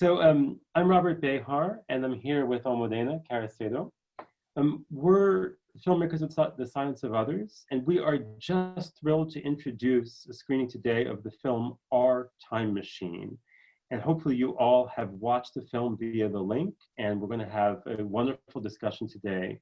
I'm Robert Bahar, and I'm here with Almudena Carracedo. We're filmmakers of the silence of others, and we are just thrilled to introduce a screening today of the film Our Time Machine. And hopefully you all have watched the film via the link, and we're going to have a wonderful discussion today.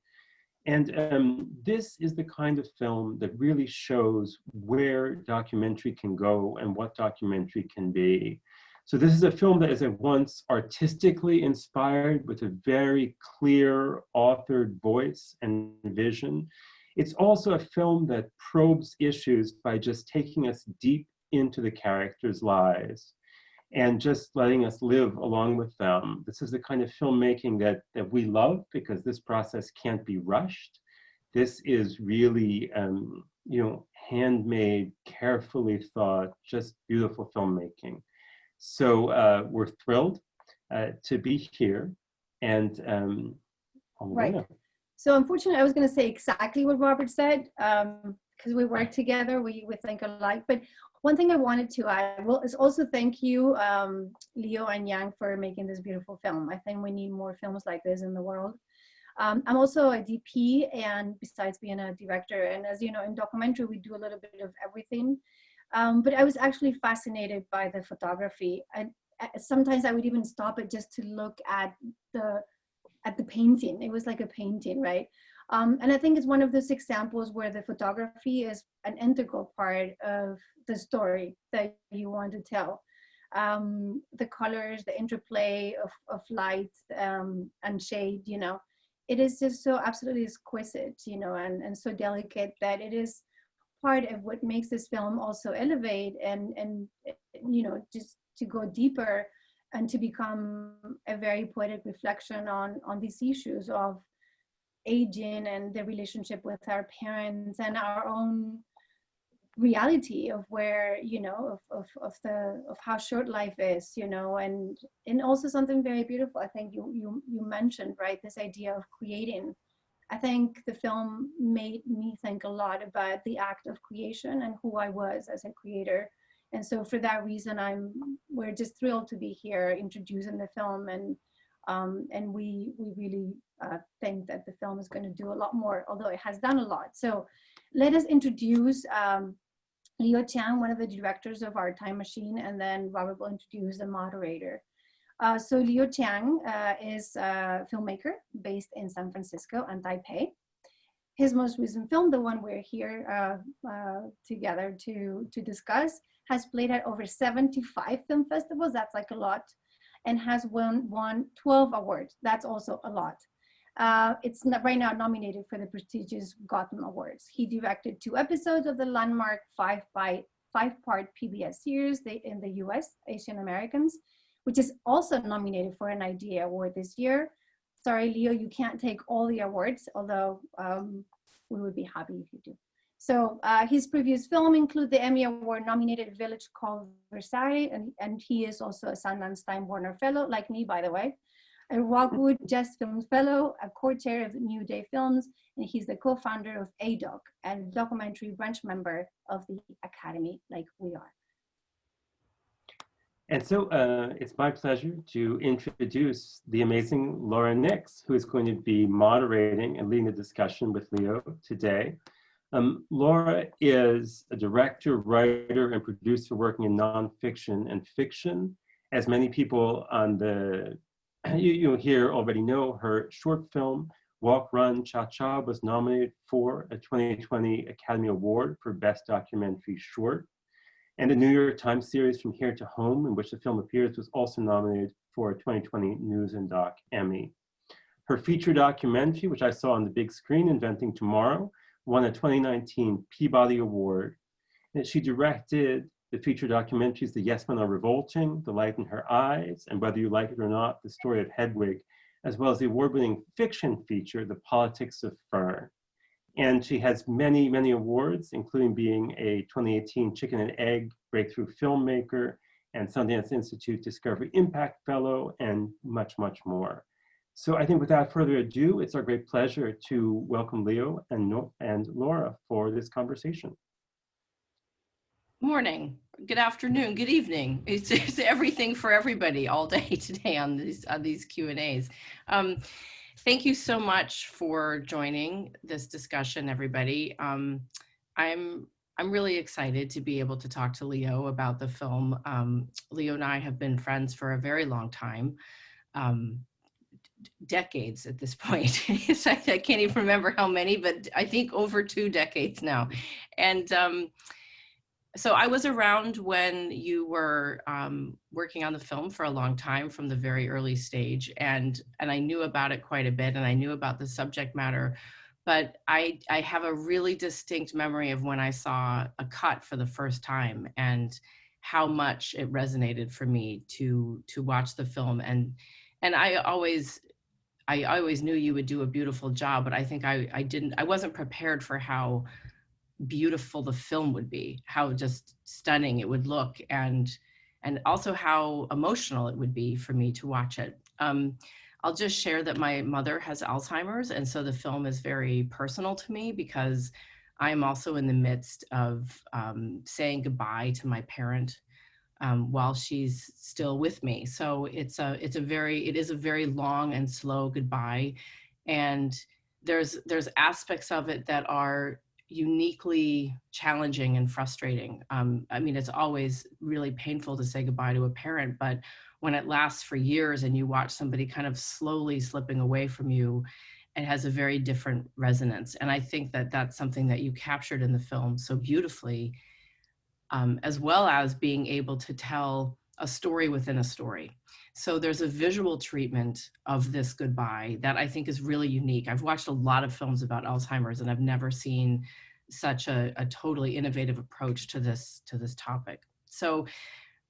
And this is the kind of film that really shows where documentary can go and what documentary can be. So this is a film that is at once artistically inspired with a very clear authored voice and vision. It's also a film that probes issues by just taking us deep into the characters' lives and just letting us live along with them. This is the kind of filmmaking that we love because this process can't be rushed. This is really, handmade, carefully thought, just beautiful filmmaking. So we're thrilled to be here. And right. So unfortunately, I was going to say exactly what Robert said, because we work together, we think alike. But one thing I wanted to add is also thank you, Leo and Yang, for making this beautiful film. I think we need more films like this in the world. I'm also a DP, and besides being a director, and as you know, in documentary, we do a little bit of everything. But I was actually fascinated by the photography. And sometimes I would even stop it just to look at the painting. It was like a painting, right? And I think it's one of those examples where the photography is an integral part of the story that you want to tell. The colors, the interplay of light and shade, it is just so absolutely exquisite, and so delicate that it is part of what makes this film also elevate and just to go deeper and to become a very poetic reflection on these issues of aging and the relationship with our parents and our own reality of where of how short life is, and also something very beautiful. I think you mentioned, right, this idea of creating. I think the film made me think a lot about the act of creation and who I was as a creator. And so for that reason, we're just thrilled to be here introducing the film, and we really think that the film is going to do a lot more, although it has done a lot. So let us introduce Leo Chiang, one of the directors of Our Time Machine, and then Robert will introduce the moderator. So Leo Chiang is a filmmaker based in San Francisco and Taipei. His most recent film, the one we're here together to discuss, has played at over 75 film festivals. That's like a lot, and has won 12 awards. That's also a lot. It's right now nominated for the prestigious Gotham Awards. He directed 2 episodes of the landmark 5-part PBS series in the US, Asian Americans, which is also nominated for an IDEA Award this year. Sorry, Leo, you can't take all the awards, although we would be happy if you do. So his previous film include the Emmy Award nominated Village Called Versailles, and he is also a Sundance Time Warner Fellow, like me, by the way, a Rockwood Just Films Fellow, a co-chair of New Day Films, and he's the co-founder of ADOC, and documentary branch member of the Academy, like we are. And so it's my pleasure to introduce the amazing Laura Nix, who is going to be moderating and leading the discussion with Leo today. Laura is a director, writer, and producer working in nonfiction and fiction. As many people on you here already know, her short film, Walk, Run, Cha-Cha, was nominated for a 2020 Academy Award for Best Documentary Short. And the New York Times series From Here to Home, in which the film appears, was also nominated for a 2020 News and Doc Emmy. Her feature documentary, which I saw on the big screen, Inventing Tomorrow, won a 2019 Peabody Award. And she directed the feature documentaries, The Yes Men Are Revolting, The Light in Her Eyes, and Whether You Like It or Not, The Story of Hedwig, as well as the award-winning fiction feature, The Politics of Fern. And she has many, many awards, including being a 2018 Chicken and Egg Breakthrough Filmmaker and Sundance Institute Discovery Impact Fellow, and much, much more. So I think without further ado, it's our great pleasure to welcome Leo and Laura for this conversation. Morning, good afternoon, good evening. It's everything for everybody all day today on these Q&As. Thank you so much for joining this discussion, everybody. I'm really excited to be able to talk to Leo about the film. Leo and I have been friends for a very long time. Decades at this point. I can't even remember how many, but I think over 2 decades now. And so I was around when you were working on the film for a long time, from the very early stage, and I knew about it quite a bit, and I knew about the subject matter, but I have a really distinct memory of when I saw a cut for the first time and how much it resonated for me to watch the film. And I always knew you would do a beautiful job, but I think I wasn't prepared for how beautiful the film would be, how just stunning it would look, and also how emotional it would be for me to watch it. I'll just share that my mother has Alzheimer's, and so the film is very personal to me because I'm also in the midst of saying goodbye to my parent while she's still with me. So it is a very long and slow goodbye, and there's aspects of it that are uniquely challenging and frustrating. I mean, it's always really painful to say goodbye to a parent, but when it lasts for years and you watch somebody kind of slowly slipping away from you, it has a very different resonance. And I think that that's something that you captured in the film so beautifully, as well as being able to tell a story within a story. So there's a visual treatment of this goodbye that I think is really unique. I've watched a lot of films about Alzheimer's, and I've never seen such a totally innovative approach to this topic. So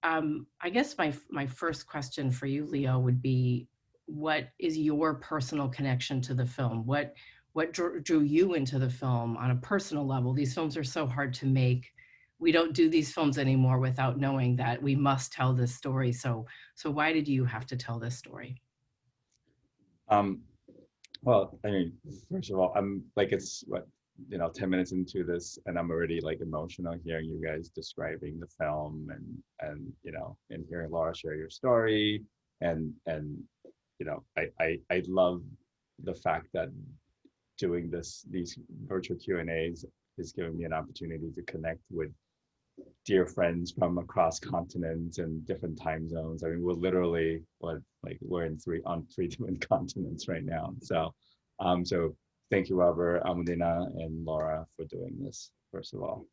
I guess my first question for you, Leo, would be, what is your personal connection to the film? What drew you into the film on a personal level? These films are so hard to make. We don't do these films anymore without knowing that we must tell this story. So why did you have to tell this story? Well, I mean, first of all, I'm like, it's what, 10 minutes into this, and I'm already like emotional hearing you guys describing the film, and hearing Laura share your story, and I love the fact that doing these virtual Q&As is giving me an opportunity to connect with dear friends from across continents and different time zones. I mean, we're literally we're in three different continents right now. So, so thank you, Robert, Almudena, and Laura for doing this. First of all,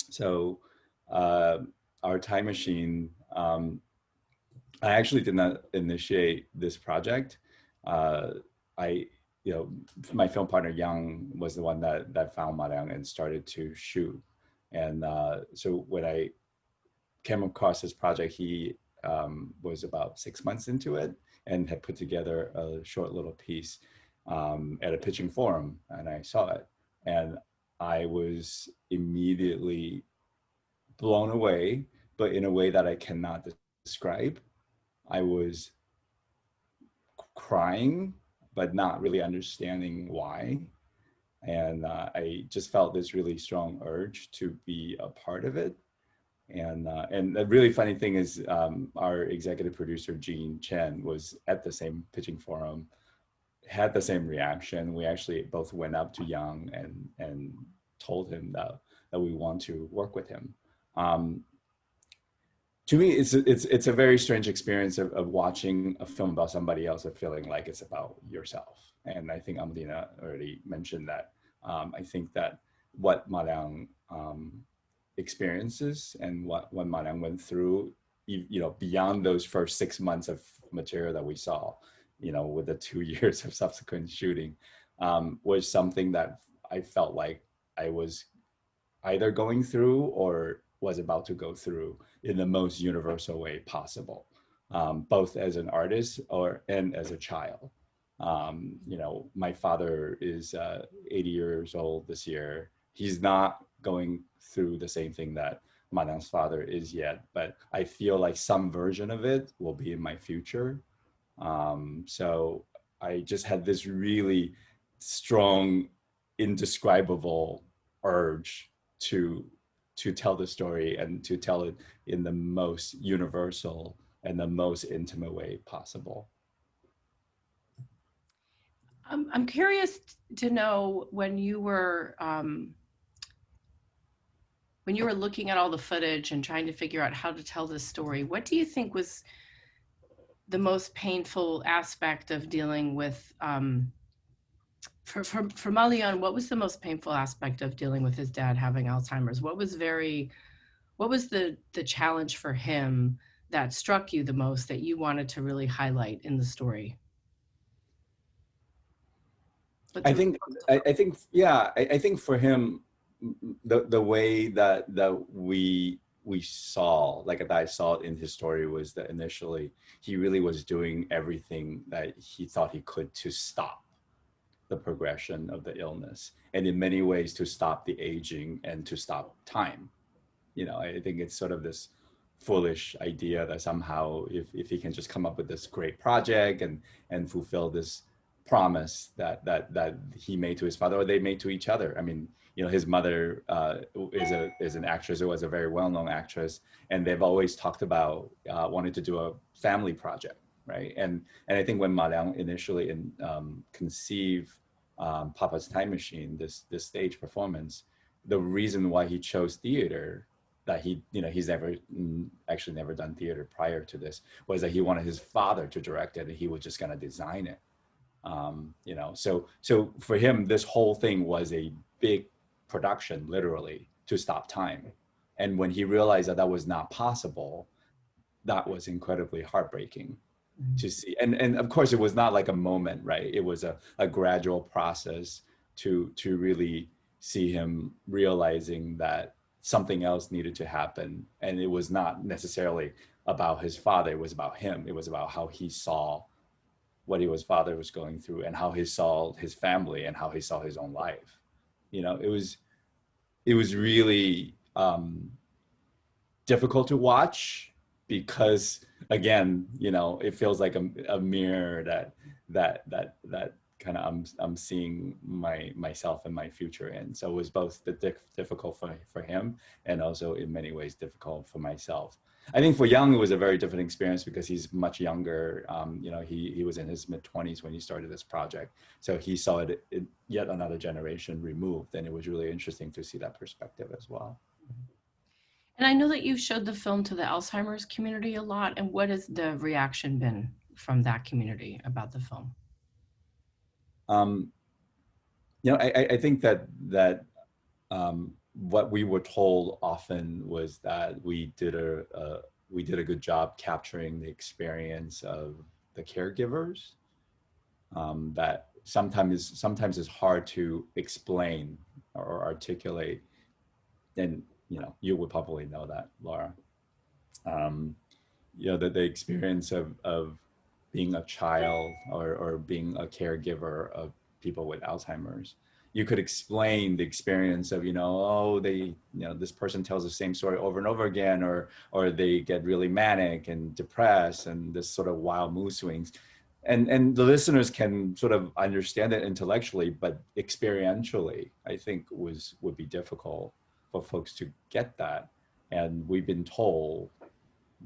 so our time machine. I actually did not initiate this project. I, my film partner Yang was the one that found Mariang and started to shoot. And so when I came across this project, he was about 6 months into it and had put together a short little piece at a pitching forum, and I saw it. And I was immediately blown away, but in a way that I cannot describe. I was crying, but not really understanding why. And I just felt this really strong urge to be a part of it. And the really funny thing is, our executive producer Gene Chen was at the same pitching forum, had the same reaction. We actually both went up to Yang and told him that we want to work with him. To me, it's a very strange experience of watching a film about somebody else and feeling like it's about yourself. And I think Almudena already mentioned that. I think that what Mariang experiences and what Mariang went through, beyond those first 6 months of material that we saw, with the 2 years of subsequent shooting, was something that I felt like I was either going through or was about to go through in the most universal way possible, both as an artist and as a child. My father is 80 years old this year. He's not going through the same thing that Mariang's father is yet, but I feel like some version of it will be in my future. So I just had this really strong, indescribable urge to to tell the story and to tell it in the most universal and the most intimate way possible. I'm curious to know when you were looking at all the footage and trying to figure out how to tell this story, what do you think was the most painful aspect of dealing with, for Malian, what was the most painful aspect of dealing with his dad having Alzheimer's? What was the challenge for him that struck you the most that you wanted to really highlight in the story? I think for him, the way that we saw, like that I saw it in his story, was that initially he really was doing everything that he thought he could to stop the progression of the illness, and in many ways to stop the aging and to stop time. You know, I think it's sort of this foolish idea that somehow if he can just come up with this great project and fulfill this promise that he made to his father, or they made to each other. I mean, you know, his mother is an actress who was a very well-known actress, and they've always talked about wanting to do a family project, right? And I think when Ma Liang initially conceived Papa's Time Machine, this stage performance, the reason why he chose theater, that he's never done theater prior to this, was that he wanted his father to direct it and he was just going to design it. You know, so for him, this whole thing was a big production, literally, to stop time. And when he realized that was not possible, that was incredibly heartbreaking to see. And of course, it was not like a moment, right? It was a gradual process to really see him realizing that something else needed to happen. And it was not necessarily about his father, it was about him. It was about how he saw what his father was going through and how he saw his family and how he saw his own life. You know, it was really difficult to watch, because again, you know, it feels like a mirror that kind of I'm seeing myself and my future in. So it was both difficult for him and also in many ways difficult for myself. I think for Young, it was a very different experience because he's much younger. You know, he was in his mid-20s when he started this project. So he saw it yet another generation removed. And it was really interesting to see that perspective as well. And I know that you showed the film to the Alzheimer's community a lot. And what has the reaction been from that community about the film? You know, I think that what we were told often was that we did a good job capturing the experience of the caregivers. That sometimes is hard to explain or articulate, and you know, you would probably know that, Laura. You know, that the experience of being a child or being a caregiver of people with Alzheimer's. You could explain the experience of, you know, oh, this person tells the same story over and over again, or they get really manic and depressed and this sort of wild mood swings. And the listeners can sort of understand it intellectually, but experientially, I think would be difficult for folks to get that. And we've been told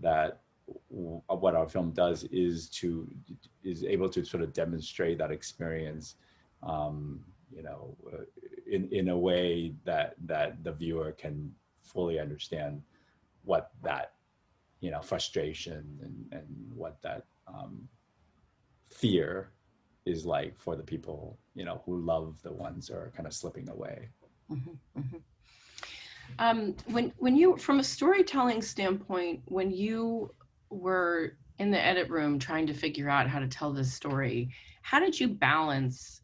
that what our film does is able to sort of demonstrate that experience, you know, in a way that the viewer can fully understand what that, you know, frustration and what that fear is like for the people, you know, who love the ones that are kind of slipping away. Mm-hmm, mm-hmm. When you, from a storytelling standpoint, when you were in the edit room trying to figure out how to tell this story, how did you balance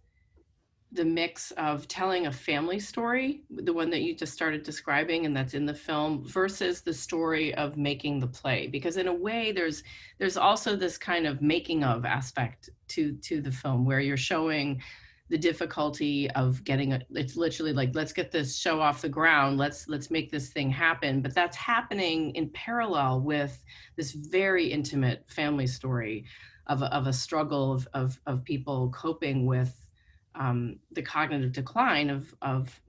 the mix of telling a family story, the one that you just started describing and that's in the film, versus the story of making the play? Because in a way, there's also this kind of making of aspect to the film where you're showing the difficulty of getting it's literally like, let's get this show off the ground, let's make this thing happen. But that's happening in parallel with this very intimate family story of a struggle of people coping with the cognitive decline of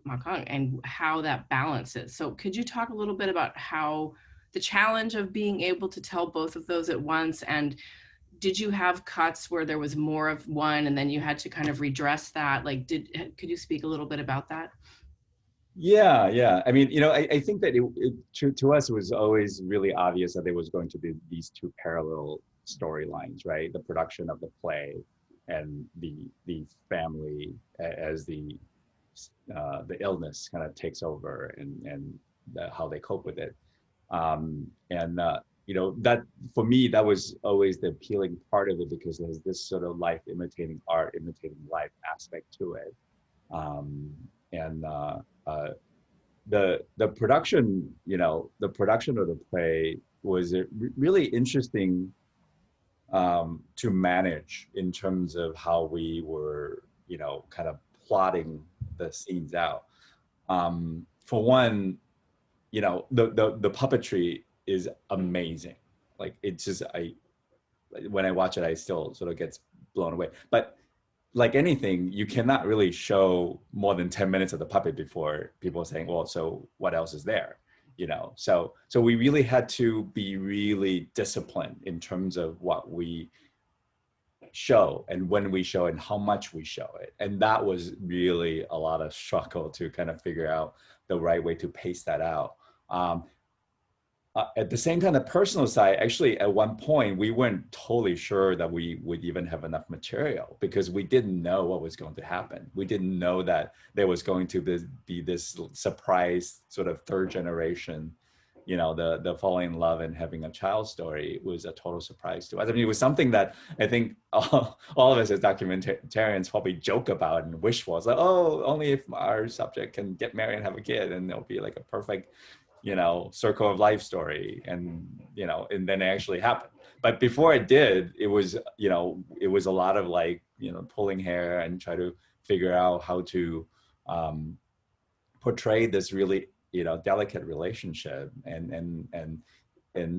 Makang and how that balances. So could you talk a little bit about how the challenge of being able to tell both of those at once, and did you have cuts where there was more of one and then you had to kind of redress that? Like, could you speak a little bit about that? Yeah, yeah. I mean, I think that to us, it was always really obvious that there was going to be these two parallel storylines, right? The production of the play and the family as the illness kind of takes over, and how they cope with it. And that for me, that was always the appealing part of it, because there's this sort of life imitating art, imitating life aspect to it. And the production, the production of the play was really interesting to manage, in terms of how we were, kind of plotting the scenes out. For one, the puppetry is amazing. Like, it's just, when I watch it, I still sort of gets blown away. But like anything, you cannot really show more than 10 minutes of the puppet before people are saying, well, so what else is there? So we really had to be really disciplined in terms of what we show and when we show and how much we show it. And that was really a lot of struggle to kind of figure out the right way to pace that out. At the same time, the personal side, actually, at one point, we weren't totally sure that we would even have enough material, because we didn't know what was going to happen. We didn't know that there was going to be this surprise sort of third generation, the falling in love and having a child story. Was a total surprise to us. I mean, it was something that I think all of us as documentarians probably joke about and wish for. It's like, oh, only if our subject can get married and have a kid, and it'll be like a perfect, circle of life story. And then it actually happened. But before it did, it was a lot of like, pulling hair and try to figure out how to portray this really, delicate relationship. And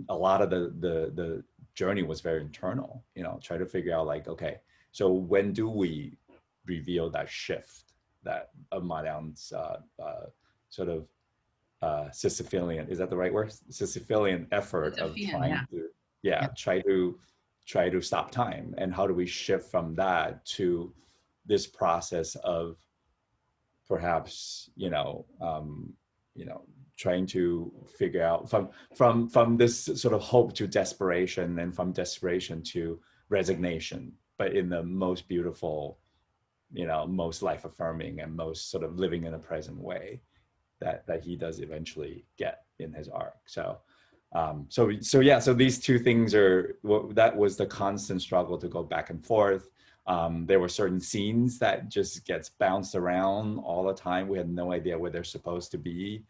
a lot of the journey was very internal, try to figure out like, okay, so when do we reveal that shift, that Ma Liang's sort of Sisyphean, is that the right word? Sisyphean effort of trying to try to stop time, and how do we shift from that to this process of perhaps trying to figure out from this sort of hope to desperation, and from desperation to resignation, but in the most beautiful, most life affirming, and most sort of living in the present way that he does eventually get in his arc. So these two things that was the constant struggle to go back and forth. There were certain scenes that just gets bounced around all the time. We had no idea where they're supposed to be.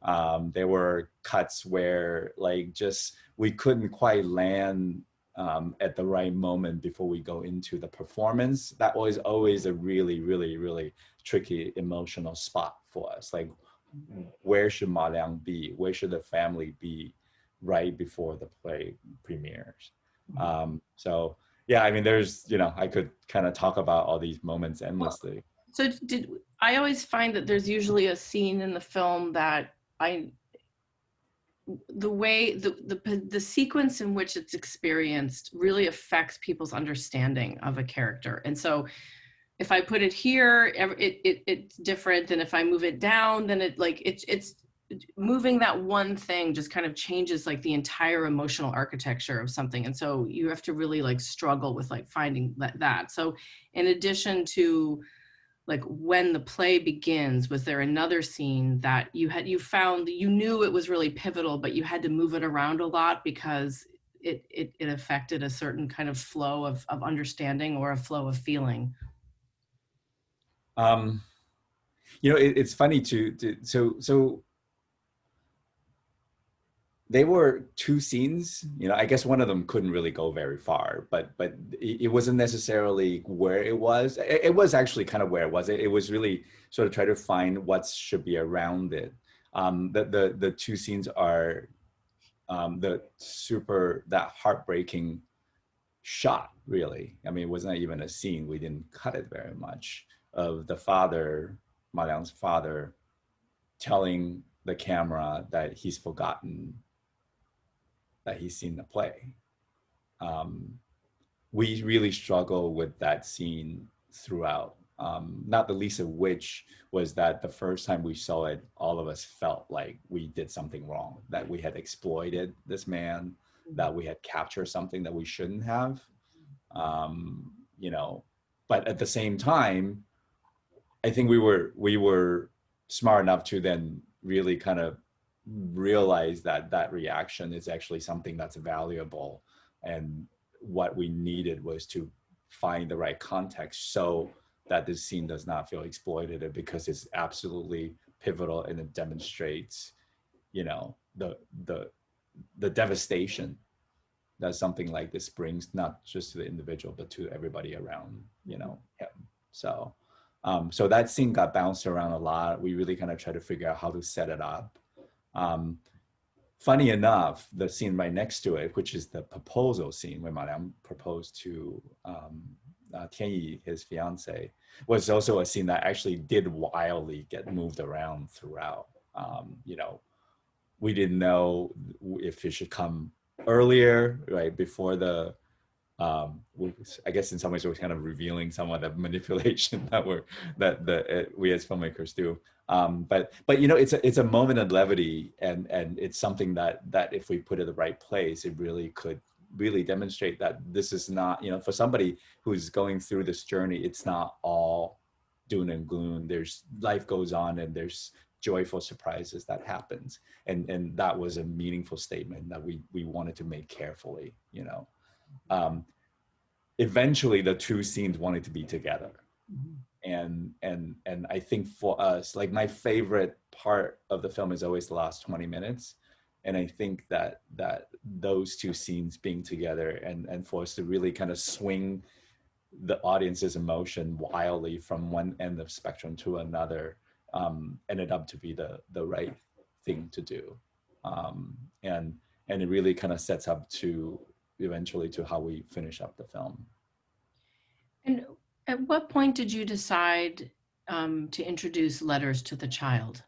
There were cuts where we couldn't quite land at the right moment before we go into the performance. That was always a really, really, really tricky emotional spot for us. Like, where should Ma Liang be? Where should the family be right before the play premieres? So yeah, I mean, there's, I could kind of talk about all these moments endlessly. So I always find that there's usually a scene in the film that the way the sequence in which it's experienced really affects people's understanding of a character. And so if I put it here, it's different than if I move it down, then it's moving that one thing just kind of changes like the entire emotional architecture of something. And so you have to really like struggle with like finding that. So in addition to like when the play begins, was there another scene that you found that you knew it was really pivotal, but you had to move it around a lot because it affected a certain kind of flow of understanding or a flow of feeling? It's funny so they were two scenes. I guess one of them couldn't really go very far, but it wasn't necessarily where it was. It was actually kind of where it was. It was really sort of try to find what should be around it. The two scenes are that heartbreaking shot, really. I mean, it wasn't even a scene. We didn't cut it very much, of the father Ma Liang's father telling the camera that he's forgotten that he's seen the play. We really struggle with that scene throughout. Not the least of which was that the first time we saw it, all of us felt like we did something wrong, that we had exploited this man, that we had captured something that we shouldn't have. You know, but at the same time, I think we were smart enough to then really kind of realize that that reaction is actually something that's valuable, and what we needed was to find the right context so that this scene does not feel exploitative, because it's absolutely pivotal and it demonstrates, you know, the devastation that something like this brings, not just to the individual but to everybody around, you know, him. So so that scene got bounced around a lot. We really kind of tried to figure out how to set it up. Funny enough, the scene right next to it, which is the proposal scene where Ma Liang proposed to Tianyi, his fiance, was also a scene that actually did wildly get moved around throughout. You know, we didn't know if it should come earlier, right, before the I guess in some ways we're kind of revealing some of the manipulation that we as filmmakers do. But you know, it's a moment of levity, and it's something that if we put it in the right place, it really could really demonstrate that this is not, you know, for somebody who's going through this journey, it's not all doom and gloom. There's life goes on, and there's joyful surprises that happens, and that was a meaningful statement that we wanted to make carefully, you know. Eventually the two scenes wanted to be together. And I think for us, like, my favorite part of the film is always the last 20 minutes. And I think that those two scenes being together and for us to really kind of swing the audience's emotion wildly from one end of the spectrum to another, ended up to be the right thing to do. And it really kind of sets up to eventually to how we finish up the film. And at what point did you decide to introduce letters to the child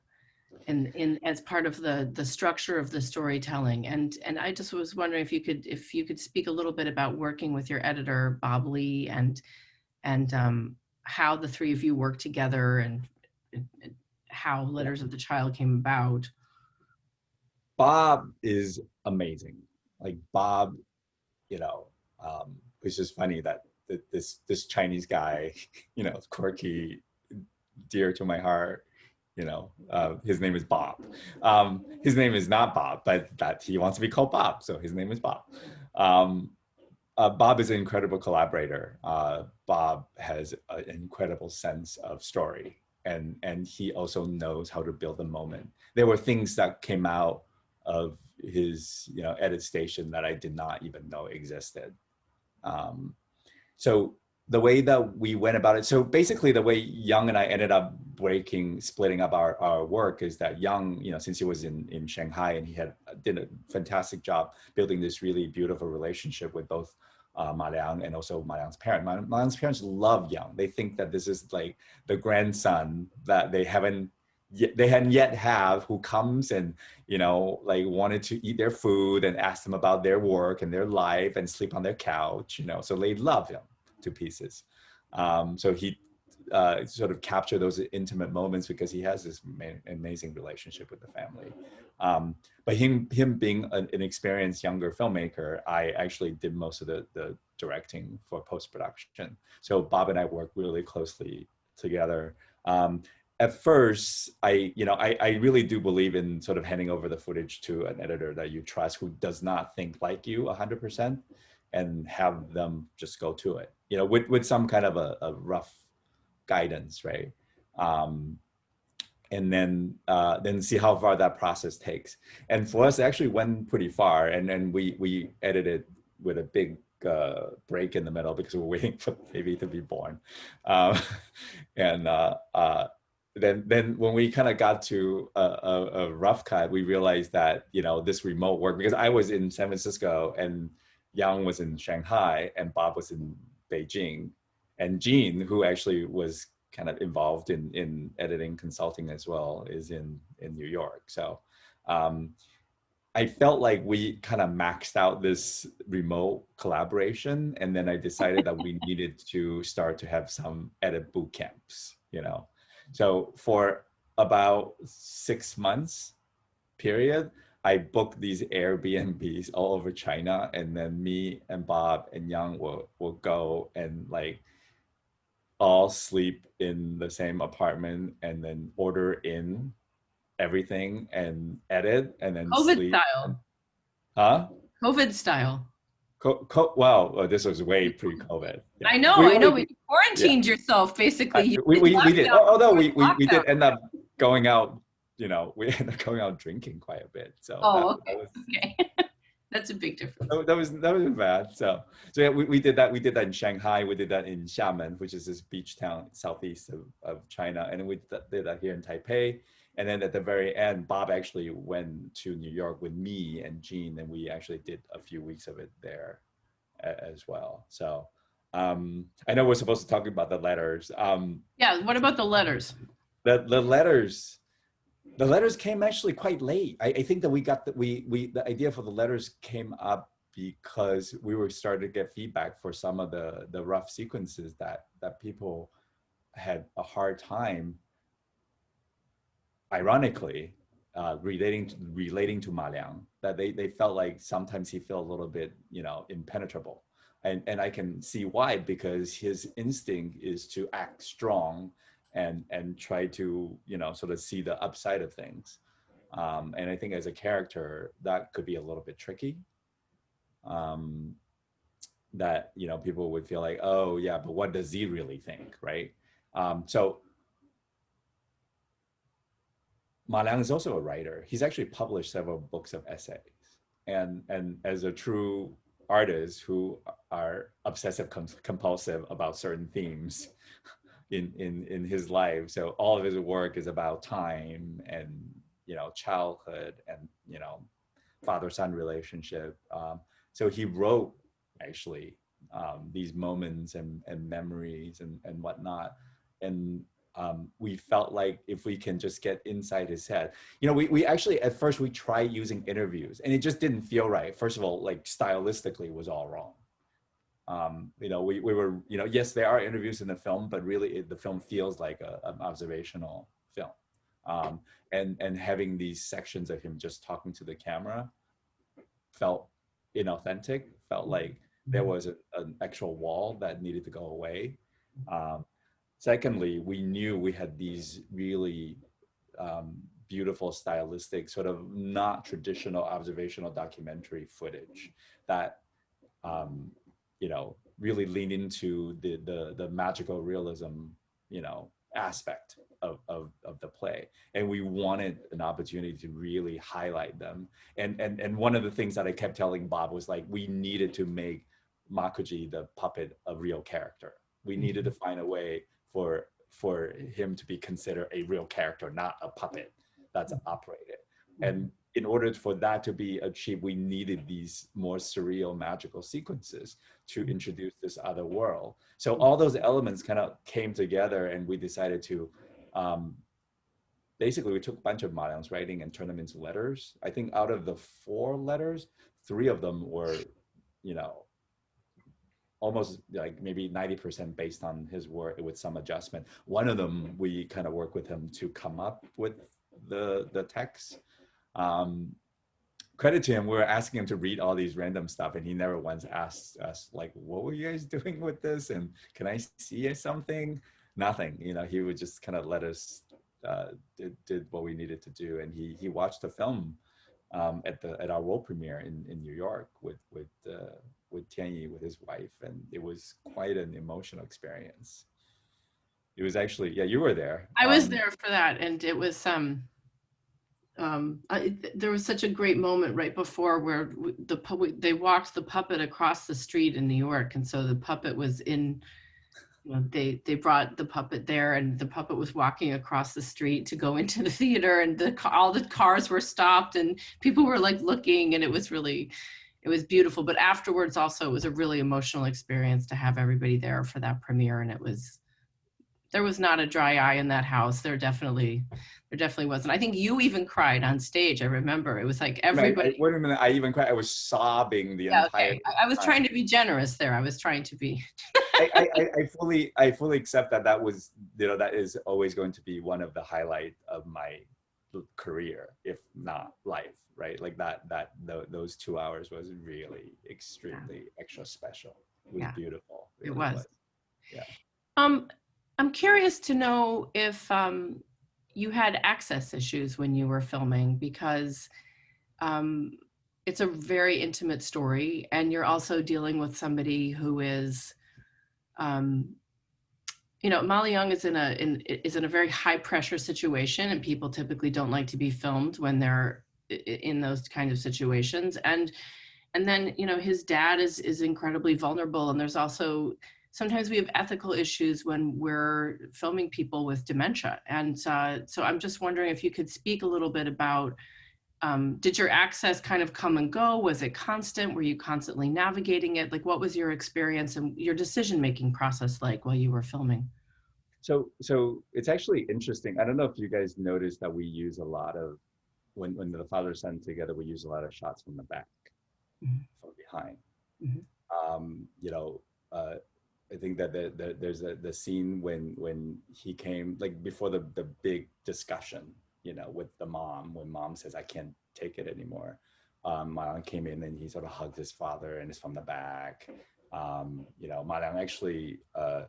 in as part of the structure of the storytelling? And I just was wondering if you could speak a little bit about working with your editor, Bob Lee, and how the three of you worked together, and how Letters of the Child came about. Bob is amazing. Like, Bob, you know, it's just funny that this Chinese guy, you know, quirky, dear to my heart, you know, his name is Bob. His name is not Bob, but that he wants to be called Bob, so his name is Bob. Bob is an incredible collaborator. Bob has an incredible sense of story, and he also knows how to build a moment. There were things that came out of his, you know, edit station that I did not even know existed. So the way that we went about it, so basically the way Young and I ended up splitting up our work is that Young, you know, since he was in Shanghai, and he did a fantastic job building this really beautiful relationship with both Ma Liang and also Ma Liang's parents. Ma Liang's parents love Young. They think that this is like the grandson that they hadn't yet have, who comes and, you know, like, wanted to eat their food and ask them about their work and their life and sleep on their couch, you know, so they love him to pieces. So he sort of captured those intimate moments because he has this amazing relationship with the family. But him being an experienced younger filmmaker, I actually did most of the directing for post-production. So Bob and I worked really closely together. At first, I really do believe in sort of handing over the footage to an editor that you trust, who does not think like you 100%, and have them just go to it, you know, with some kind of a rough guidance, right? And then see how far that process takes. And for us, it actually went pretty far. And then we edited with a big break in the middle because we were waiting for the baby to be born. Then when we kind of got to a rough cut, we realized that, you know, this remote work, because I was in San Francisco and Yang was in Shanghai and Bob was in Beijing, and Jean, who actually was kind of involved in editing consulting as well is in New York. So I felt like we kind of maxed out this remote collaboration, and then I decided that we needed to start to have some edit boot camps, you know. So for about 6 months period, I booked these Airbnbs all over China, and then me and Bob and Yang will go and like all sleep in the same apartment and then order in everything and edit and then COVID sleep. style. Huh? COVID style. Well, this was way pre-COVID. Yeah. I know. We quarantined yourself basically. We did. Although we did lockdown. end up going out. You know, we ended up going out drinking quite a bit. So Okay. That's a big difference. That was bad. So yeah, we did that. We did that in Shanghai. We did that in Xiamen, which is this beach town southeast of China, and then we did that here in Taipei. And then at the very end, Bob actually went to New York with me and Jean, and we actually did a few weeks of it there as well. So I know we're supposed to talk about the letters. Yeah, what about the letters? The letters came actually quite late. I think that we got the idea for the letters came up because we were starting to get feedback for some of the rough sequences that people had a hard time, ironically, relating to Ma Liang, that they felt like sometimes he felt a little bit, impenetrable. And I can see why, because his instinct is to act strong and try to, sort of see the upside of things. And I think as a character, that could be a little bit tricky. That, people would feel like, oh yeah, but what does he really think, right? So Ma Liang is also a writer. He's actually published several books of essays. And as a true artist who are obsessive compulsive about certain themes in his life, so all of his work is about time and, childhood and, father-son relationship. So he wrote actually these moments and memories and whatnot. And we felt like if we can just get inside his head, we actually, at first we tried using interviews and it just didn't feel right. First of all, like stylistically it was all wrong. We were, yes, there are interviews in the film, but really the film feels like an observational film. And having these sections of him just talking to the camera felt inauthentic, felt like there was an actual wall that needed to go away. Secondly, we knew we had these really beautiful stylistic, sort of not traditional observational documentary footage that, really lean into the magical realism, aspect of the play. And we wanted an opportunity to really highlight them. And one of the things that I kept telling Bob was like, we needed to make Makuji, the puppet, a real character. We needed to find a way for him to be considered a real character, not a puppet that's operated. And in order for that to be achieved, we needed these more surreal, magical sequences to introduce this other world. So all those elements kind of came together, and we decided to, basically we took a bunch of Ma Liang's writing and turned them into letters. I think out of the 4 letters, 3 of them were, almost like maybe 90% based on his work with some adjustment. One of them, we kind of worked with him to come up with the text. Credit to him, we were asking him to read all these random stuff, and he never once asked us like, what were you guys doing with this? And can I see something? Nothing, he would just kind of let us did what we needed to do. And he watched the film at our world premiere in New York with Tianyi, with his wife, and it was quite an emotional experience. It was actually, yeah, you were there. I was there for that, and it was there was such a great moment right before where they walked the puppet across the street in New York, and so the puppet was in. They brought the puppet there, and the puppet was walking across the street to go into the theater, and all the cars were stopped, and people were like looking, and it was beautiful. But afterwards, also, it was a really emotional experience to have everybody there for that premiere, and it was there was not a dry eye in that house. There definitely wasn't. I think you even cried on stage. I remember it was like everybody. Wait a minute, I even cried. I was sobbing the entire Okay. I was time. trying to be generous there. I was trying to be. I fully accept that that was, you know, that is always going to be one of the highlight of my career, if not life, right? Like those 2 hours was really extremely extra special. It was beautiful. It was. Yeah. I'm curious to know if you had access issues when you were filming, because it's a very intimate story, and you're also dealing with somebody who is, you know, Ma Liang is in a very high pressure situation, and people typically don't like to be filmed when they're in those kind of situations. And then, you know, his dad is incredibly vulnerable, and there's also sometimes we have ethical issues when we're filming people with dementia. And so I'm just wondering if you could speak a little bit about, did your access kind of come and go? Was it constant? Were you constantly navigating it? Like, what was your experience and your decision-making process like while you were filming? So it's actually interesting. I don't know if you guys noticed that we use a lot of, when the father son together, we use a lot of shots from the back, from behind. You know, I think that there's the scene when he came, like before the big discussion, you know, with the mom, when mom says, I can't take it anymore. Ma Liang came in and he sort of hugged his father and is from the back. You know, Ma Liang actually, I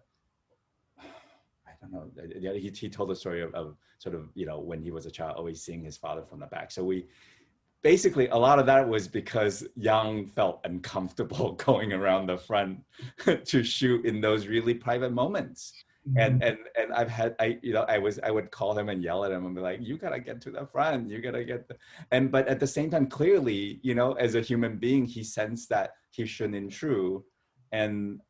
don't know, he told the story of sort of, you know, when he was a child, always seeing his father from the back. So basically, a lot of that was because Yang felt uncomfortable going around the front to shoot in those really private moments. And I've had, I would call him and yell at him and be like, you gotta get to the front, you gotta get but at the same time, clearly, you know, as a human being, he sensed that he shouldn't intrude. And,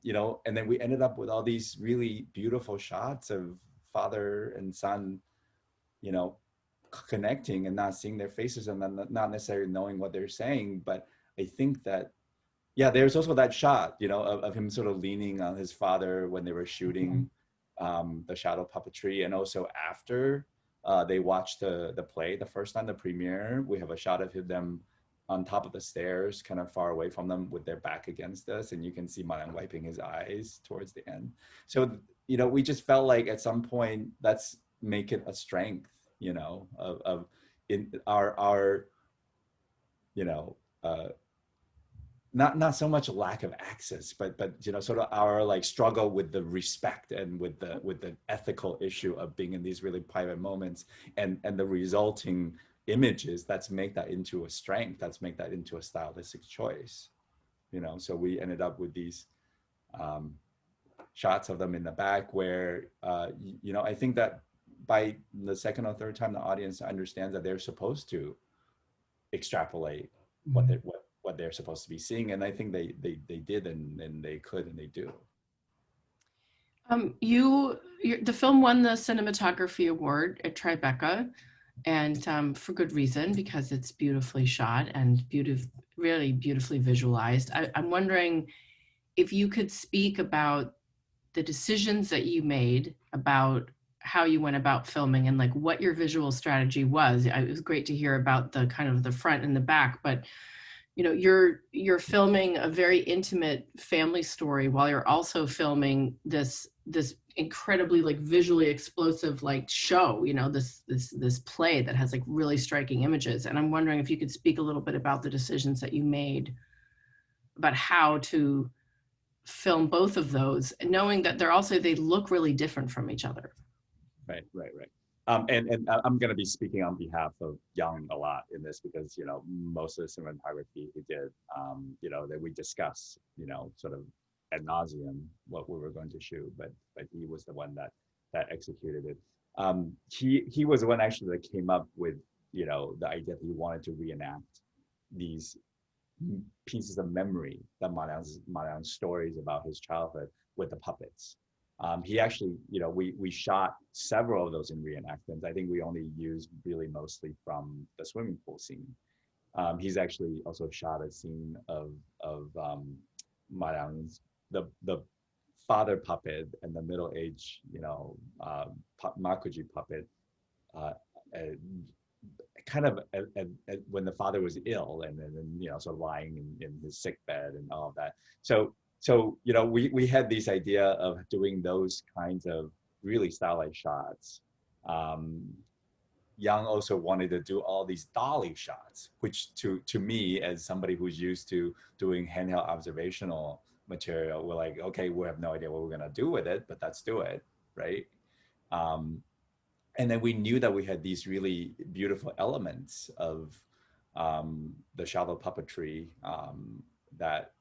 you know, and then we ended up with all these really beautiful shots of father and son, you know, connecting and not seeing their faces and then not necessarily knowing what they're saying. But I think that, yeah, there's also that shot, you know, of him sort of leaning on his father when they were shooting the shadow puppetry. And also after they watched the play, the first time, the premiere, we have a shot of them on top of the stairs, kind of far away from them with their back against us. And you can see Ma Liang wiping his eyes towards the end. So, you know, we just felt like at some point, let's make it a strength, you know, of in our you know, not so much lack of access, but you know, sort of our like struggle with the respect and with the ethical issue of being in these really private moments, and the resulting images. Let's make that into a strength. Let's make that into a stylistic choice, you know. So we ended up with these shots of them in the back where you know, I think that by the second or third time, the audience understands that they're supposed to extrapolate what they're supposed to be seeing, and I think they did, and they could, and they do. The film won the cinematography award at Tribeca, and for good reason, because it's beautifully shot and really beautifully visualized. I'm wondering if you could speak about the decisions that you made about how you went about filming and like what your visual strategy was. It was great to hear about the kind of the front and the back, but you know, you're filming a very intimate family story while you're also filming this incredibly like visually explosive like show, you know, this play that has like really striking images. And I'm wondering if you could speak a little bit about the decisions that you made about how to film both of those, knowing that they look really different from each other. Right. And I'm going to be speaking on behalf of Yang a lot in this, because, you know, most of the cinematography he did, you know, that we discuss, you know, sort of ad nauseum what we were going to shoot, but he was the one that executed it. He was the one actually that came up with, you know, the idea that he wanted to reenact these pieces of memory that Ma Liang's stories about his childhood with the puppets. He actually, you know, we shot several of those in reenactments. I think we only used really mostly from the swimming pool scene. He's actually also shot a scene of Ma Liang's the father puppet and the middle-aged, Makuji puppet, uh, uh, kind of when the father was ill and then sort of lying in his sick bed and all of that. So we had this idea of doing those kinds of really stylized shots. Yang also wanted to do all these dolly shots, which to me, as somebody who's used to doing handheld observational material, we're like, okay, we have no idea what we're gonna do with it, but let's do it, right? And then we knew that we had these really beautiful elements of the shallow puppetry, that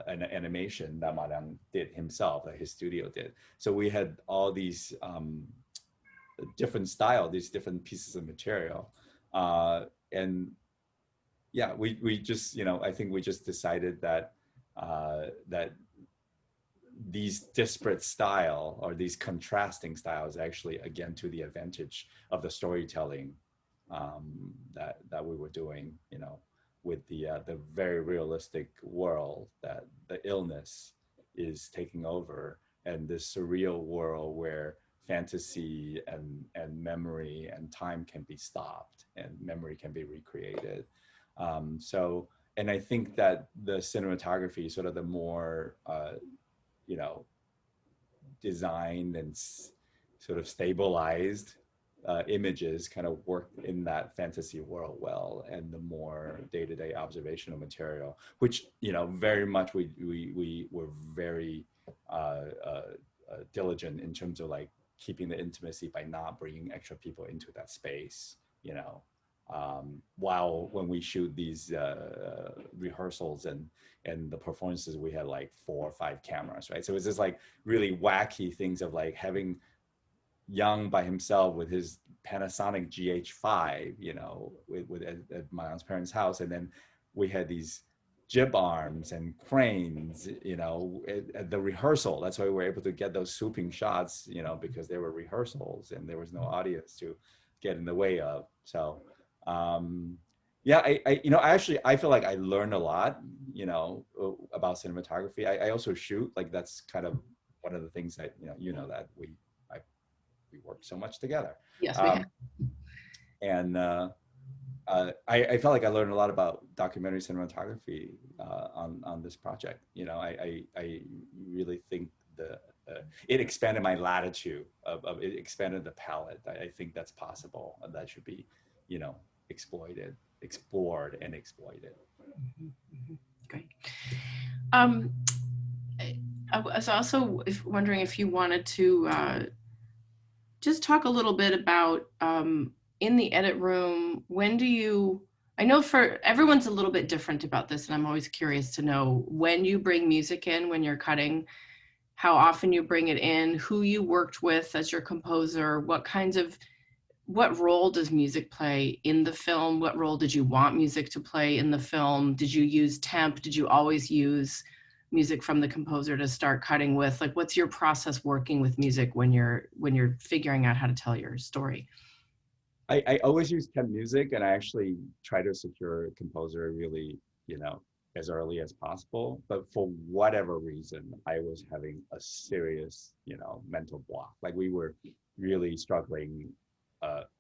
an animation that Madame did himself, that his studio did. So we had all these different style, these different pieces of material. And yeah, we just, I think we just decided that that these disparate style or these contrasting styles actually, again, to the advantage of the storytelling that we were doing, with the very realistic world that the illness is taking over, and this surreal world where fantasy and memory and time can be stopped and memory can be recreated. And I think that the cinematography, sort of the more designed and sort of stabilized images kind of work in that fantasy world well, and the more day-to-day observational material, which very much we were very diligent in terms of like keeping the intimacy by not bringing extra people into that space, while when we shoot these rehearsals and the performances, we had like 4 or 5 cameras, right? So it's just like really wacky things of like having Young by himself with his Panasonic GH5, with at my aunt's parents' house, and then we had these jib arms and cranes, at the rehearsal. That's why we were able to get those swooping shots, because they were rehearsals and there was no audience to get in the way of. So, yeah, I feel like I learned a lot, about cinematography. I also shoot, like that's kind of one of the things that, that we work so much together. Yes, we have. And I felt like I learned a lot about documentary cinematography on this project. I really think it expanded my latitude of it expanded the palette. I think that's possible, and that should be, explored and exploited. Great. I was also wondering if you wanted to just talk a little bit about in the edit room, I know for everyone's a little bit different about this, and I'm always curious to know when you bring music in, when you're cutting, how often you bring it in, who you worked with as your composer, what role does music play in the film? What role did you want music to play in the film? Did you use temp? Did you always use music from the composer to start cutting with? Like, what's your process working with music when you're figuring out how to tell your story? I always use temp music, and I actually try to secure a composer really, as early as possible. But for whatever reason, I was having a serious, mental block. Like we were really struggling.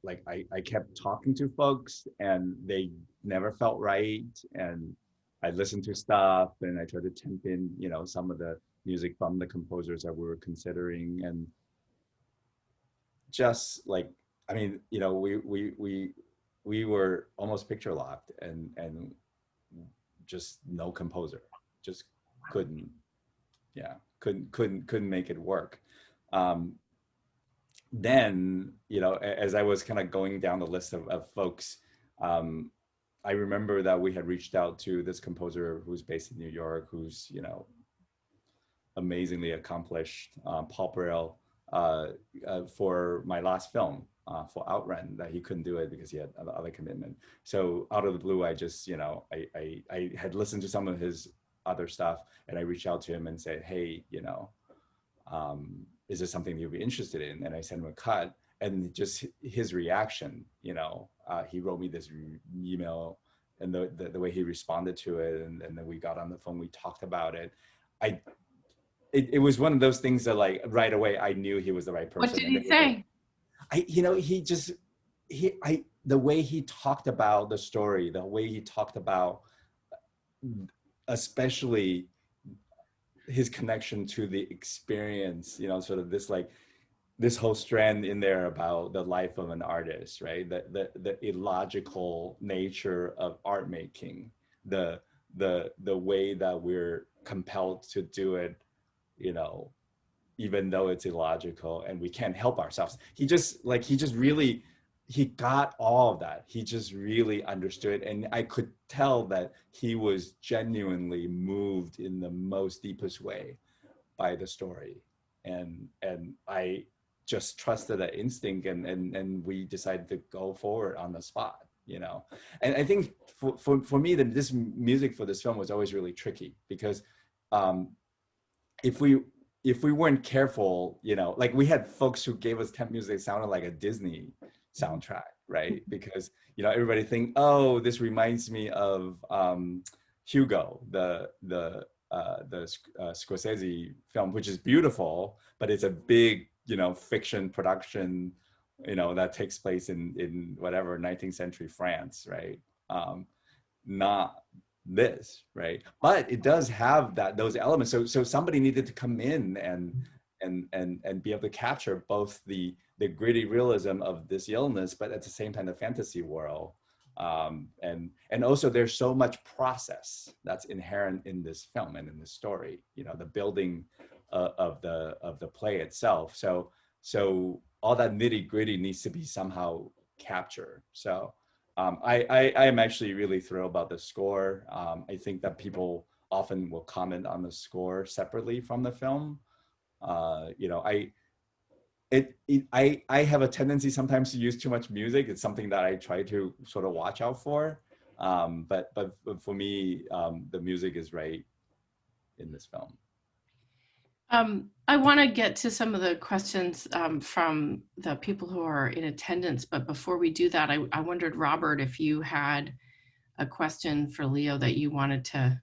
Like I kept talking to folks and they never felt right. And I listened to stuff and I tried to temp in, some of the music from the composers that we were considering. And just like, I mean, we were almost picture locked and just no composer, just couldn't make it work. Then, as I was kind of going down the list of folks, I remember that we had reached out to this composer who's based in New York, who's, amazingly accomplished, Paul Burrell, for my last film, for Outrun, that he couldn't do it because he had other commitment. So out of the blue, I just, I had listened to some of his other stuff, and I reached out to him and said, hey, is this something you'd be interested in? And I sent him a cut, and just his reaction, he wrote me this email, and the way he responded to it, and then we got on the phone, we talked about it. it was one of those things that like right away I knew he was the right person. What did he say? The way he talked about the story, the way he talked about, especially his connection to the experience, sort of this whole strand in there about the life of an artist, right? The illogical nature of art making, the way that we're compelled to do it, even though it's illogical and we can't help ourselves. He got all of that. He just really understood. And I could tell that he was genuinely moved in the most deepest way by the story. And I just trusted that instinct, and we decided to go forward on the spot, And I think for me, this music for this film was always really tricky, because if we weren't careful, like we had folks who gave us temp music that sounded like a Disney soundtrack, right? Because everybody think, oh, this reminds me of Hugo, the Scorsese film, which is beautiful, but it's a big fiction production, that takes place in whatever 19th century France, right? Not this, right? But it does have those elements. So somebody needed to come in and be able to capture both the gritty realism of this illness, but at the same time the fantasy world. And also there's so much process that's inherent in this film and in the story, the building of the play itself. So all that nitty gritty needs to be somehow captured. So I am actually really thrilled about the score. I think that people often will comment on the score separately from the film. I have a tendency sometimes to use too much music. It's something that I try to sort of watch out for. But for me, the music is right in this film. I want to get to some of the questions from the people who are in attendance, but before we do that, I wondered, Robert, if you had a question for Leo that you wanted to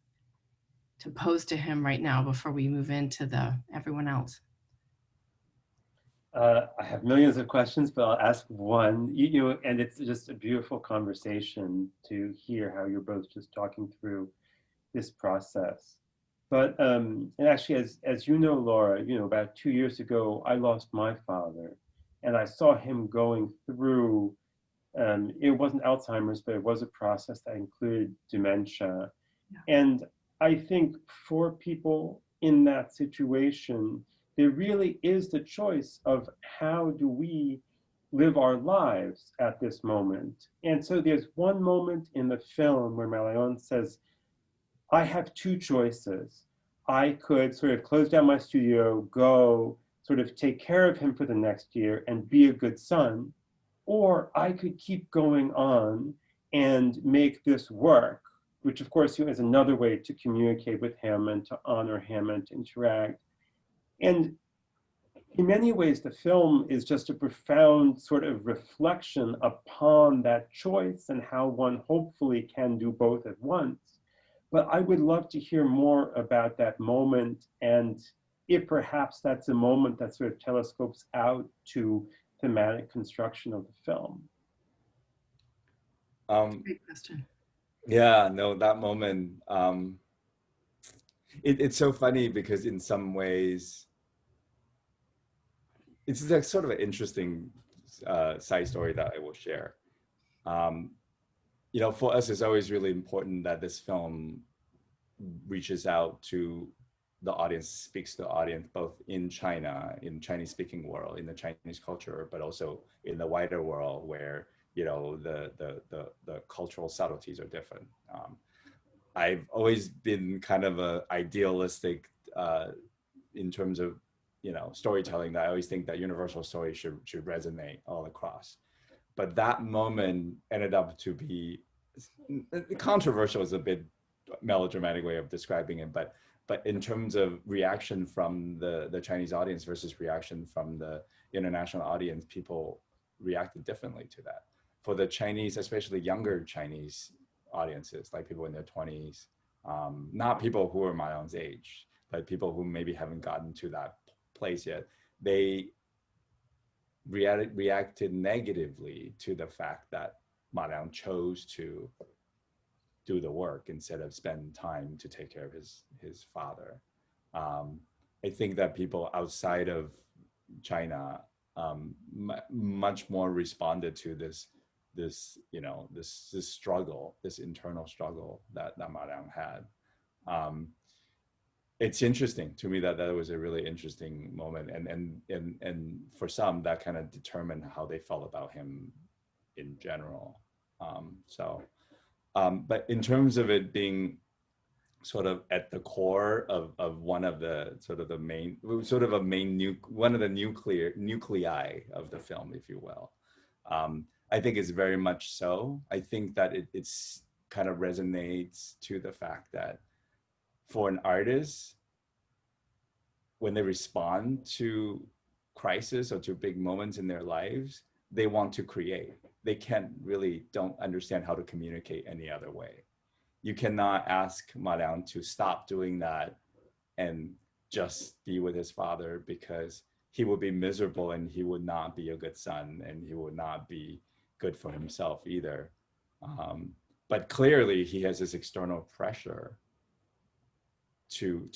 pose to him right now before we move into everyone else. I have millions of questions, but I'll ask one. And it's just a beautiful conversation to hear how you're both just talking through this process. But and actually, as you know, Laura, about 2 years ago, I lost my father, and I saw him going through. It wasn't Alzheimer's, but it was a process that included dementia. Yeah. And I think for people in that situation, there really is the choice of how do we live our lives at this moment. And so there's one moment in the film where Marion says, I have two choices. I could sort of close down my studio, go sort of take care of him for the next year and be a good son, or I could keep going on and make this work, which of course is another way to communicate with him and to honor him and to interact. And in many ways, the film is just a profound sort of reflection upon that choice and how one hopefully can do both at once. But I would love to hear more about that moment, and if perhaps that's a moment that sort of telescopes out to thematic construction of the film. Great question. Yeah, no, that moment, it's so funny because in some ways, it's like sort of an interesting side story that I will share. For us, it's always really important that this film reaches out to the audience, speaks to the audience, both in China, in Chinese speaking world, in the Chinese culture, but also in the wider world where, the cultural subtleties are different. I've always been kind of a idealistic in terms of, storytelling, that I always think that universal stories should resonate all across. But that moment ended up to be controversial, is a bit melodramatic way of describing it, but in terms of reaction from the Chinese audience versus reaction from the international audience, people reacted differently to that. For the Chinese, especially younger Chinese audiences, like people in their 20s, not people who are my own age, but people who maybe haven't gotten to that place yet, they reacted negatively to the fact that Ma Liang chose to do the work instead of spend time to take care of his father. I think that people outside of China much more responded to this struggle, this internal struggle that Ma Liang had. It's interesting to me that was a really interesting moment, and for some that kind of determined how they felt about him in general. But in terms of it being sort of at the core of one of the one of the nuclei of the film, if you will, I think it's very much so. I think that it's kind of resonates to the fact that for an artist, when they respond to crisis or to big moments in their lives, they want to create. They don't understand how to communicate any other way. You cannot ask Ma Liang to stop doing that and just be with his father, because he would be miserable and he would not be a good son and he would not be good for himself either. But clearly he has this external pressure to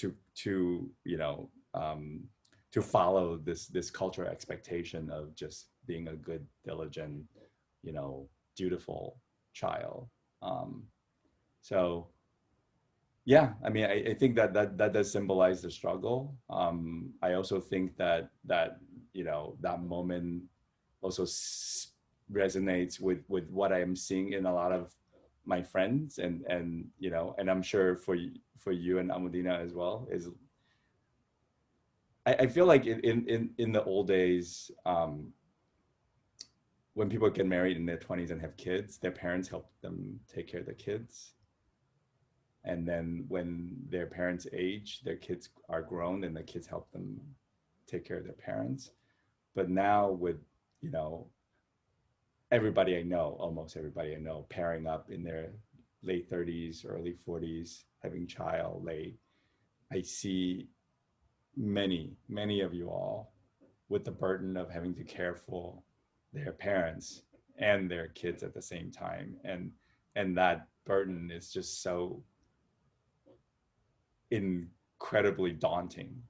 follow this cultural expectation of just being a good, diligent, dutiful child. So yeah, I mean, I think that does symbolize the struggle. I also think that that moment also resonates with what I am seeing in a lot of my friends, and I'm sure for you and Almudena as well, is I feel like in the old days, when people get married in their 20s and have kids, their parents help them take care of the kids. And then when their parents age, their kids are grown and the kids help them take care of their parents. But now with, everybody I know, almost everybody I know, pairing up in their late 30s, early 40s, having child late, I see many of you all with the burden of having to care for their parents and their kids at the same time. And that burden is just so incredibly daunting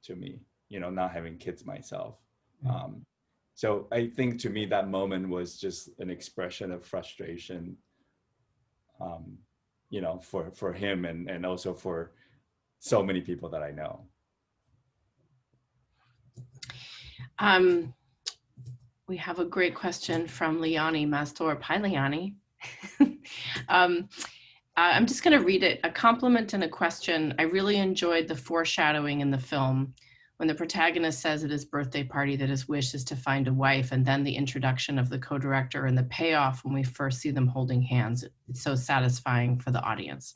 to me, not having kids myself. So I think to me that moment was just an expression of frustration, for him and also for so many people that I know. We have a great question from Liani Mastorp. Hi, Liani. I'm just going to read it. A compliment and a question. I really enjoyed the foreshadowing in the film when the protagonist says at his birthday party that his wish is to find a wife, and then the introduction of the co-director and the payoff when we first see them holding hands. It's so satisfying for the audience.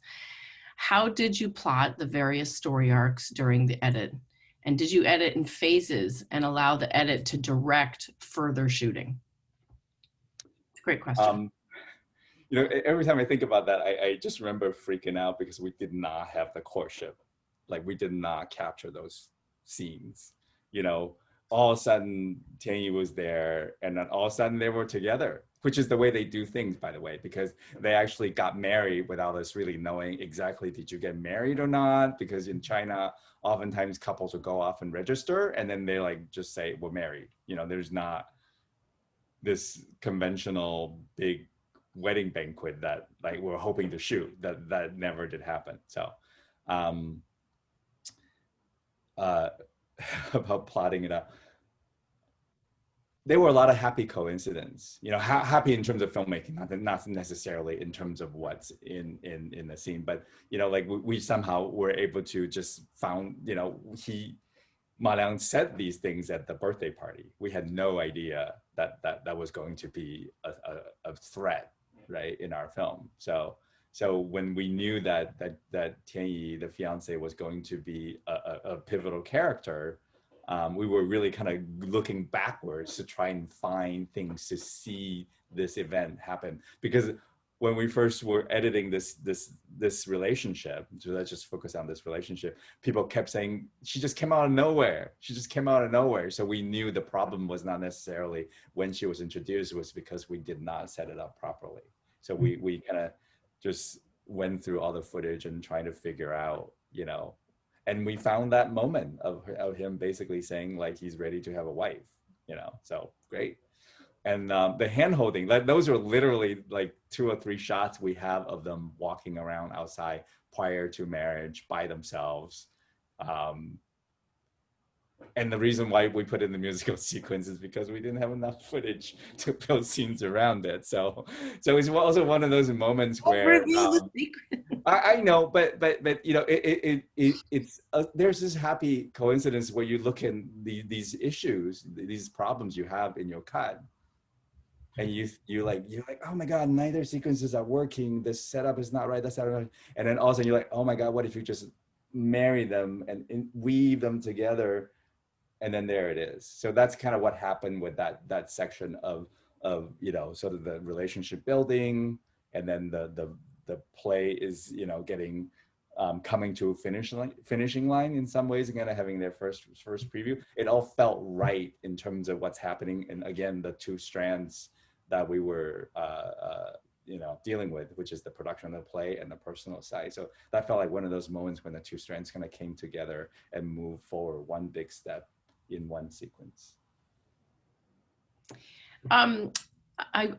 How did you plot the various story arcs during the edit? And did you edit in phases and allow the edit to direct further shooting? It's a great question. Every time I think about that, I just remember freaking out because we did not have the courtship. Like, we did not capture those scenes. All of a sudden Tianyi was there, and then all of a sudden they were together, which is the way they do things, by the way, because they actually got married without us really knowing exactly, did you get married or not? Because in China, oftentimes couples will go off and register and then they just say we're married. There's not this conventional big wedding banquet that we're hoping to shoot. That never did happen. So about plotting it out, there were a lot of happy coincidences, happy in terms of filmmaking, not necessarily in terms of what's in the scene, but we somehow were able to just found, Ma Liang said these things at the birthday party. We had no idea that was going to be a threat, right, in our film. So when we knew that Tianyi, the fiance, was going to be a pivotal character, we were really kind of looking backwards to try and find things to see this event happen. Because when we first were editing this relationship, so let's just focus on this relationship, people kept saying, she just came out of nowhere. She just came out of nowhere. So we knew the problem was not necessarily when she was introduced, it was because we did not set it up properly. So we kind of just went through all the footage and trying to figure out, you know, and we found that moment of him basically saying like he's ready to have a wife, you know, so great. And the hand holding, like those are literally like 2 or 3 shots we have of them walking around outside prior to marriage by themselves. And the reason why we put in the musical sequence is because we didn't have enough footage to build scenes around it. So it's also one of those moments where I know, but you know, it's there's this happy coincidence where you look in these issues, these problems you have in your cut. And you're like, oh my God, neither sequences are working. This setup is not right. That's not right. And then all of a sudden you're like, oh my God, what if you just marry them and weave them together? And then there it is. So that's kind of what happened with that section of you know, sort of the relationship building, and then the play is, you know, getting coming to a finishing line in some ways, and kind of having their first preview. It all felt right in terms of what's happening, and again, the 2 strands that we were you know, dealing with, which is the production of the play and the personal side. So that felt like one of those moments when the 2 strands kind of came together and moved forward one big step in one sequence. I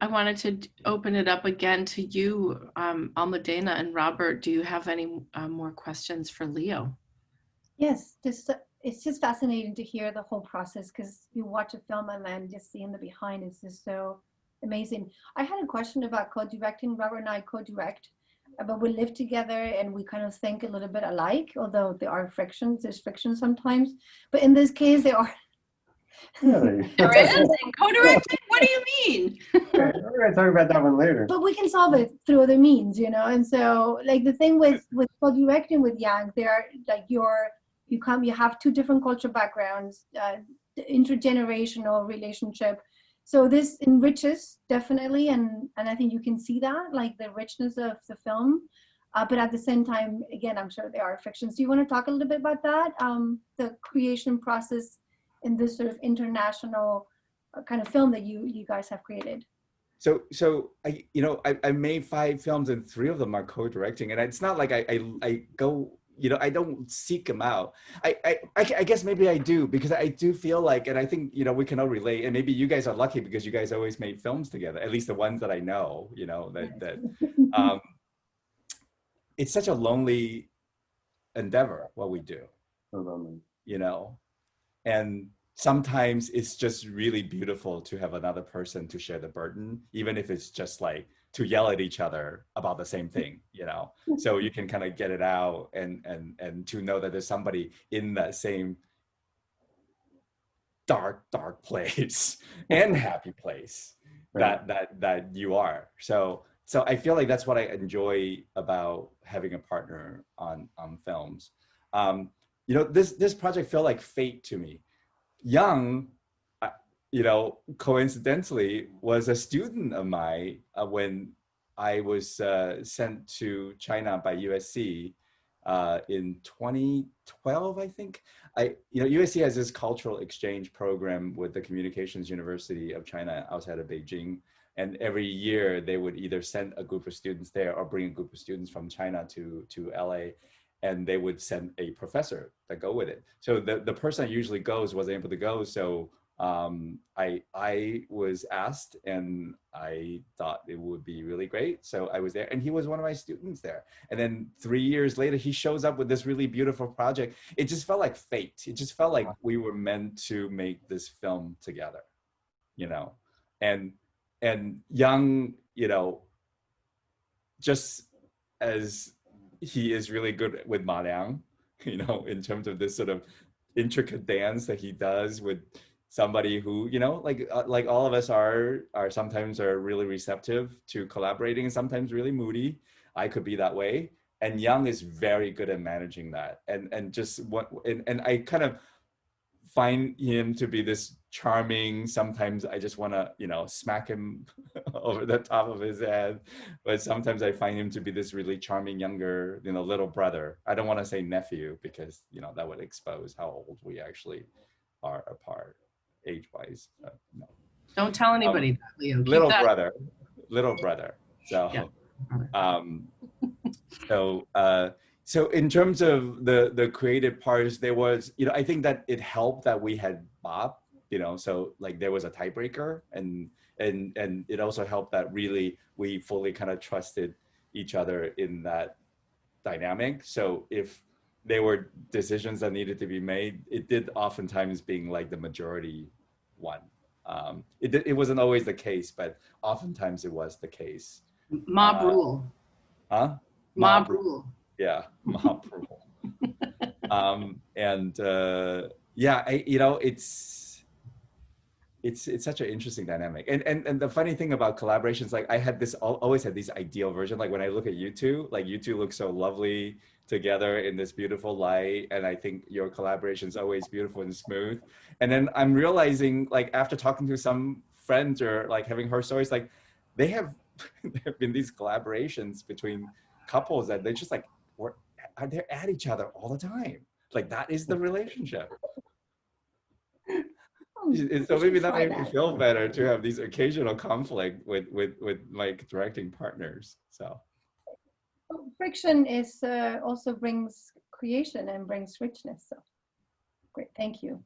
wanted to open it up again to you, Almudena and Robert. Do you have any more questions for Leo? Yes, just it's just fascinating to hear the whole process, because you watch a film and then just seeing the behind is just so amazing. I had a question about co-directing. Robert and I co-direct, but we live together and we kind of think a little bit alike, although there are frictions. There's friction sometimes, but in this case, there are. Really? There is in co-directing? What do you mean? We're going to talk about that one later. But we can solve it through other means, you know. And so, like, the thing with co-directing with Yang, they're like you have 2 different cultural backgrounds, intergenerational relationship. So this enriches definitely, and I think you can see that, like the richness of the film. But at the same time, again, I'm sure there are frictions. Do you want to talk a little bit about that? The creation process in this sort of international kind of film that you guys have created. So I made 5 films and 3 of them are co-directing, and it's not like I go, you know, I don't seek them out. I guess maybe I do, because I do feel like, and I think, you know, we can all relate, and maybe you guys are lucky because you guys always made films together, at least the ones that I know, you know, that it's such a lonely endeavor what we do, So lonely. you know, and sometimes it's just really beautiful to have another person to share the burden, even if it's just like to yell at each other about the same thing, you know, so you can kind of get it out, and to know that there's somebody in that same dark place and happy place that you are. So I feel like that's what I enjoy about having a partner on films. You know, this project felt like fate to me. Yang, you know, coincidentally was a student of mine when I was sent to China by USC in 2012, I think. You know, USC has this cultural exchange program with the Communications University of China outside of Beijing. And every year they would either send a group of students there or bring a group of students from China to LA. And they would send a professor to go with it. So the person that usually goes wasn't able to go. So I was asked, and I thought it would be really great. So I was there, and he was one of my students there. And then 3 years later, he shows up with this really beautiful project. It just felt like fate. It just felt like we were meant to make this film together, you know. And Yang, you know, just as he is really good with Ma Liang, you know, in terms of this sort of intricate dance that he does with somebody who, you know, like all of us are sometimes are really receptive to collaborating and sometimes really moody. I could be that way. And Yang is very good at managing that. And just what, and I kind of find him to be this charming. Sometimes I just want to, you know, smack him over the top of his head. But sometimes I find him to be this really charming younger, you know, little brother. I don't want to say nephew because, you know, that would expose how old we actually are apart age-wise. No. Don't tell anybody that, Leo. Keep Little that. brother, little brother. So, Yeah. So in terms of the creative parts, there was, you know, I think that it helped that we had Bob, you know, so like there was a tiebreaker, and it also helped that really we fully kind of trusted each other in that dynamic. So if there were decisions that needed to be made, it did oftentimes being like the majority one. It wasn't always the case, but oftentimes it was the case. Mob rule. Huh? Mob rule. Yeah, mob rule. Yeah, you know, it's such an interesting dynamic. And the funny thing about collaborations, like I had this always had this ideal version. Like when I look at you two, like you two look so lovely together in this beautiful light, and I think your collaboration is always beautiful and smooth. And then I'm realizing, like after talking to some friends or like having heard stories, like they have there have been these collaborations between couples that they just like they're at each other all the time. Like that is the relationship. So maybe that made me feel better to have these occasional conflict with like directing partners. So friction is also brings creation and brings richness. So great, thank you.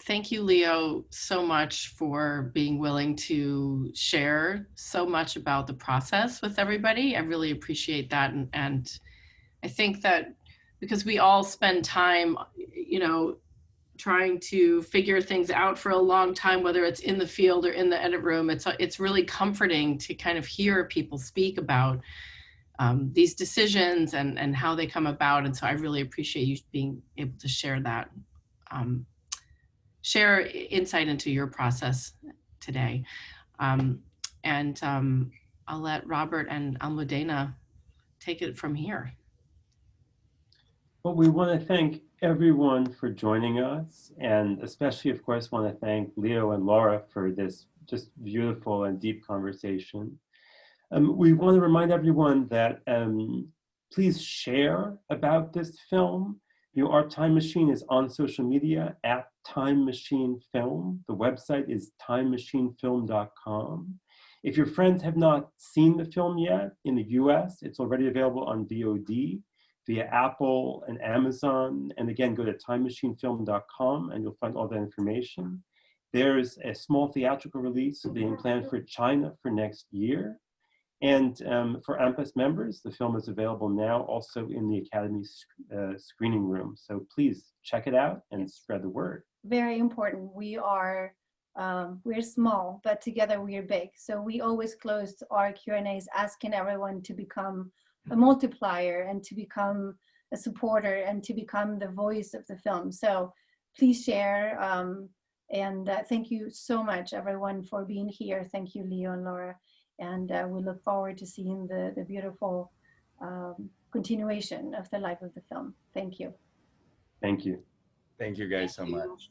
Thank you, Leo, so much for being willing to share so much about the process with everybody. I really appreciate that. And I think that because we all spend time, you know, trying to figure things out for a long time, whether it's in the field or in the edit room, it's really comforting to kind of hear people speak about these decisions and how they come about. And so I really appreciate you being able to share that. Share insight into your process today. I'll let Robert and Almudena take it from here. Well, we want to thank everyone for joining us, and especially, of course, want to thank Leo and Laura for this just beautiful and deep conversation. We want to remind everyone that please share about this film. You know, our Time Machine is on social media at Time Machine Film. The website is timemachinefilm.com. If your friends have not seen the film yet in the US, it's already available on VOD via Apple and Amazon. And again, go to timemachinefilm.com and you'll find all that information. There's a small theatrical release being planned for China for next year. And for AMPAS members, the film is available now also in the Academy screening room. So please check it out and spread the word. Very important. We're small, but together we are big. So we always closed our Q&As asking everyone to become a multiplier and to become a supporter and to become the voice of the film. So please share. Thank you so much, everyone, for being here. Thank you, Leo and Laura. And we look forward to seeing the beautiful continuation of the life of the film. Thank you. Thank you. Thank you guys so much.